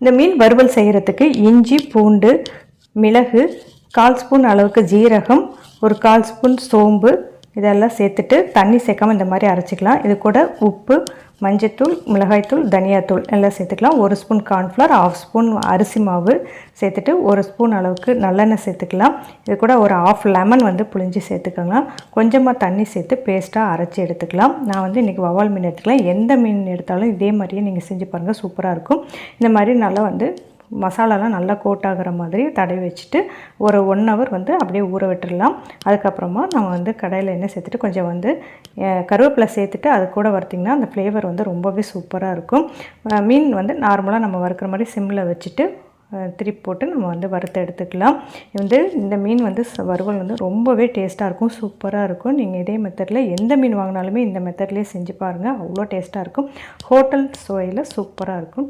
இந்த மீன் வறுவல் செய்கிறதுக்கு இஞ்சி, பூண்டு, மிளகு, 1/4 ஸ்பூன் அளவுக்கு ஜீரகம், ஒரு 1/4 ஸ்பூன் சோம்பு இதெல்லாம் சேர்த்துட்டு தண்ணி சேர்க்காமல் இந்த மாதிரி அரைச்சிக்கலாம். இது கூட உப்பு, மஞ்சத்தூள், மிளகாய்த்தூள், தனியாத்தூள் எல்லாம் சேர்த்துக்கலாம். 1 ஸ்பூன் கார்ன்ஃப்ளவர், 1/2 ஸ்பூன் அரிசி மாவு சேர்த்துட்டு 1 ஸ்பூன் அளவுக்கு நல்லெண்ணெய் சேர்த்துக்கலாம். இது கூட ஒரு 1/2 லெமன் புழிஞ்சு சேர்த்துக்கலாம். கொஞ்சமாக தண்ணி சேர்த்து பேஸ்ட்டாக அரைச்சி எடுத்துக்கலாம். நான் இன்றைக்கி வவ்வால் மீன் எடுத்துக்கலாம். எந்த மீன் எடுத்தாலும் இதே மாதிரியே நீங்கள் செஞ்சு பாருங்கள், சூப்பராக இருக்கும். இந்த மாதிரி நல்லா மசாலாலாம் நல்லா கோட் ஆகிற மாதிரி தடவி வச்சுட்டு ஒரு 1 ஹவர் அப்படியே ஊற விட்டுடலாம். அதுக்கப்புறமா நம்ம கடாயில் எண்ணெய் சேர்த்துட்டு கொஞ்சம் கருவேப்பிலை சேர்த்துட்டு அது கூட வறுத்திங்கன்னா அந்த ஃப்ளேவர் ரொம்பவே சூப்பராக இருக்கும். மீன் நார்மலாக நம்ம வறுக்கிற மாதிரி சிம்மில் வச்சுட்டு திருப்பி போட்டு நம்ம வறுத்து எடுத்துக்கலாம். இந்த மீன் வறுவல் ரொம்பவே டேஸ்ட்டாக இருக்கும், சூப்பராக இருக்கும். நீங்கள் இதே மெத்தடில் எந்த மீன் வாங்கினாலுமே இந்த மெத்தட்லேயே செஞ்சு பாருங்கள், அவ்வளோ டேஸ்ட்டாக இருக்கும். ஹோட்டல் சுவையில் சூப்பராக இருக்கும்.